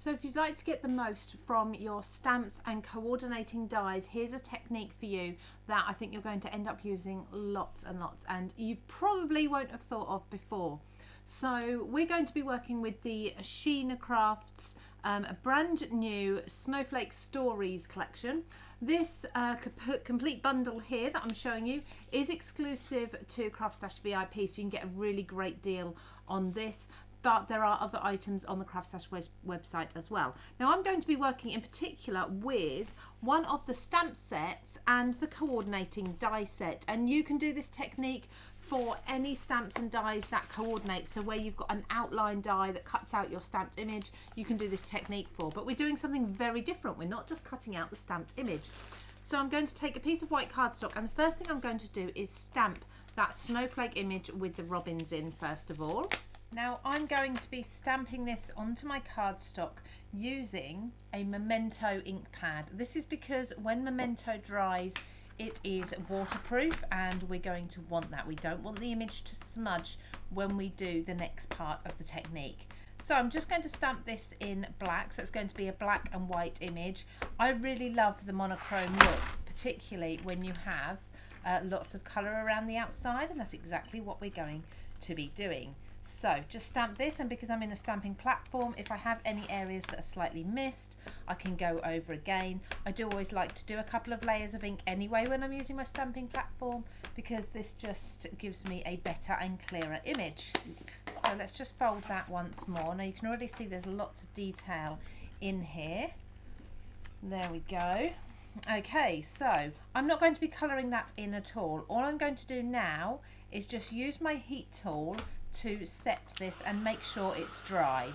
So if you'd like to get the most from your stamps and coordinating dies, here's a technique for you that I think you're going to end up using lots and lots, and you probably won't have thought of before. So we're going to be working with the Sheena Crafts a brand new Snowflake Stories collection. This complete bundle here that I'm showing you is exclusive to CraftStash VIP, so you can get a really great deal on this. But there are other items on the CraftStash website as well. Now I'm going to be working in particular with one of the stamp sets and the coordinating die set, and you can do this technique for any stamps and dies that coordinate. So where you've got an outline die that cuts out your stamped image, you can do this technique for. But we're doing something very different. We're not just cutting out the stamped image. So I'm going to take a piece of white cardstock, and the first thing I'm going to do is stamp that snowflake image with the robins in first of all. Now I'm going to be stamping this onto my cardstock using a Memento ink pad. This is because when Memento dries, it is waterproof, and we're going to want that. We don't want the image to smudge when we do the next part of the technique. So I'm just going to stamp this in black, so it's going to be a black and white image. I really love the monochrome look, particularly when you have lots of colour around the outside, and that's exactly what we're going to be doing. So just stamp this, and because I'm in a stamping platform, if I have any areas that are slightly missed, I can go over again. I do always like to do a couple of layers of ink anyway when I'm using my stamping platform, because this just gives me a better and clearer image. So let's just fold that once more. Now you can already see there's lots of detail in here. There we go. Okay, so I'm not going to be colouring that in at all. All I'm going to do now is just use my heat tool to set this and make sure it's dry.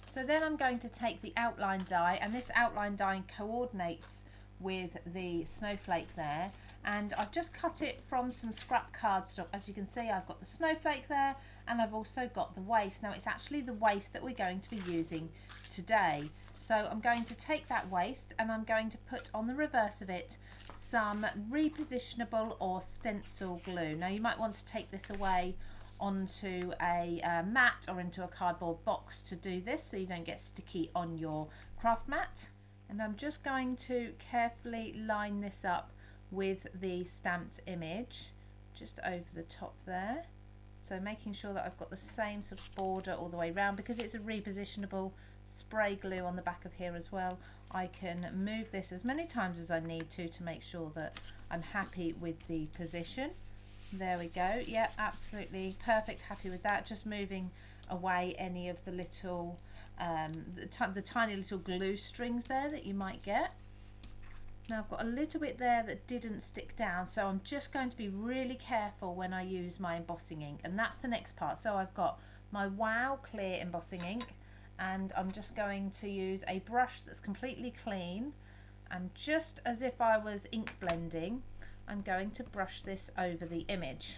So then I'm going to take the outline die, and this outline die coordinates with the snowflake there, and I've just cut it from some scrap cardstock. As you can see, I've got the snowflake there, and I've also got the waste. Now it's actually the waste that we're going to be using today. So I'm going to take that waste and I'm going to put on the reverse of it some repositionable or stencil glue. Now you might want to take this away onto a mat or into a cardboard box to do this, so you don't get sticky on your craft mat. And I'm just going to carefully line this up with the stamped image just over the top there. So making sure that I've got the same sort of border all the way around. Because it's a repositionable spray glue on the back of here as well, I can move this as many times as I need to make sure that I'm happy with the position. There we go. Yeah, absolutely perfect, happy with that. Just moving away any of the little the tiny little glue strings there that you might get. Now I've got a little bit there that didn't stick down, so I'm just going to be really careful when I use my embossing ink, and that's the next part. So I've got my Wow clear embossing ink, and I'm just going to use a brush that's completely clean, and just as if I was ink blending, I'm going to brush this over the image.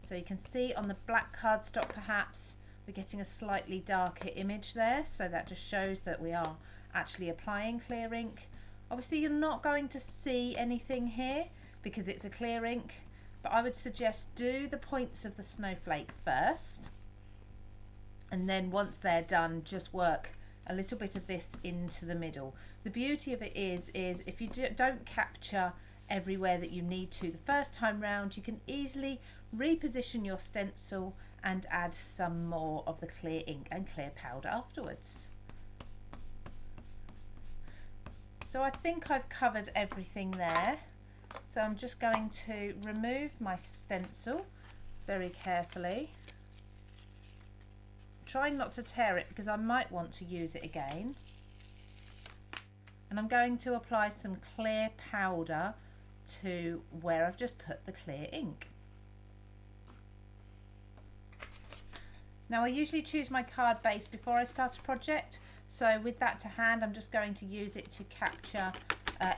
So you can see on the black cardstock perhaps we're getting a slightly darker image there, so that just shows that we are actually applying clear ink. Obviously you're not going to see anything here because it's a clear ink, but I would suggest do the points of the snowflake first, and then once they're done, just work a little bit of this into the middle. The beauty of it is if you don't capture everywhere that you need to the first time round, you can easily reposition your stencil and add some more of the clear ink and clear powder afterwards. So I think I've covered everything there. So I'm just going to remove my stencil very carefully, trying not to tear it because I might want to use it again. And I'm going to apply some clear powder to where I've just put the clear ink. Now I usually choose my card base before I start a project, so with that to hand I'm just going to use it to capture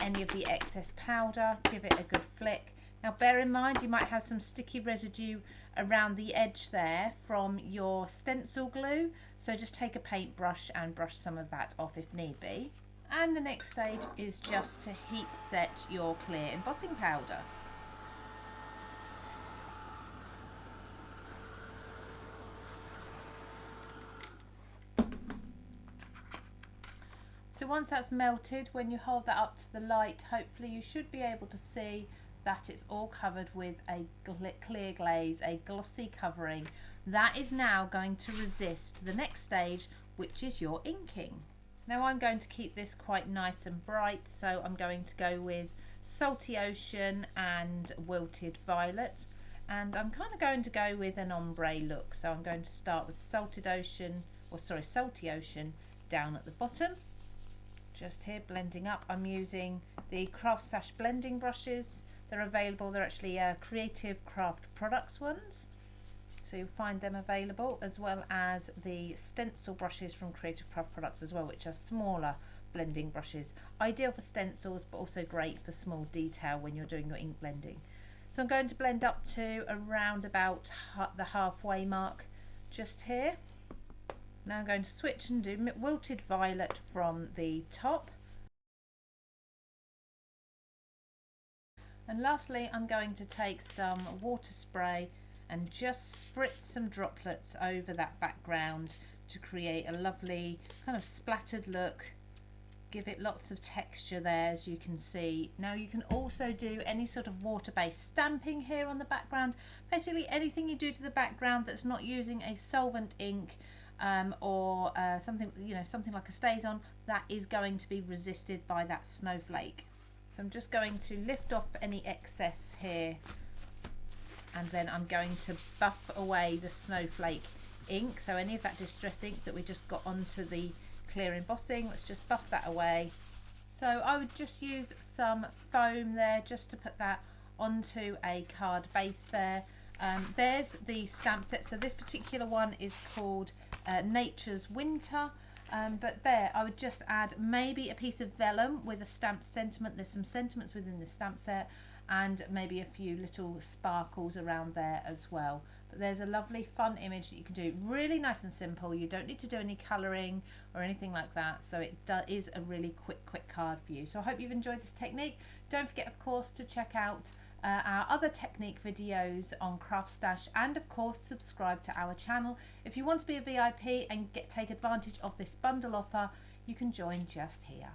any of the excess powder, give it a good flick. Now bear in mind you might have some sticky residue around the edge there from your stencil glue, so just take a paintbrush and brush some of that off if need be. And the next stage is just to heat set your clear embossing powder. So once that's melted, when you hold that up to the light, hopefully you should be able to see that it's all covered with a clear glaze, a glossy covering. That is now going to resist the next stage, which is your inking. Now I'm going to keep this quite nice and bright, so I'm going to go with Salty Ocean and Wilted Violet, and I'm kind of going to go with an ombre look. So I'm going to start with Salty Ocean down at the bottom, just here blending up. I'm using the CraftStash blending brushes. They're available, they're actually Creative Craft Products ones, so you'll find them available, as well as the stencil brushes from Creative Craft Products as well, which are smaller blending brushes, ideal for stencils but also great for small detail when you're doing your ink blending. So I'm going to blend up to around about the halfway mark just here. Now I'm going to switch and do Wilted Violet from the top. And lastly, I'm going to take some water spray and just spritz some droplets over that background to create a lovely kind of splattered look. Give it lots of texture there, as you can see. Now you can also do any sort of water-based stamping here on the background. Basically anything you do to the background that's not using a solvent ink or something, something like a StazOn, that is going to be resisted by that snowflake. So I'm just going to lift off any excess here, and then I'm going to buff away the snowflake ink. So any of that distress ink that we just got onto the clear embossing, let's just buff that away. So I would just use some foam there just to put that onto a card base there. There's the stamp set. So this particular one is called Nature's Winter. But there, I would just add maybe a piece of vellum with a stamped sentiment. There's some sentiments within the stamp set, and maybe a few little sparkles around there as well. But there's a lovely fun image that you can do, really nice and simple. You don't need to do any colouring or anything like that, so it is a really quick card for you. So I hope you've enjoyed this technique. Don't forget, of course, to check out our other technique videos on CraftStash, and of course subscribe to our channel. If you want to be a VIP and take advantage of this bundle offer, you can join just here.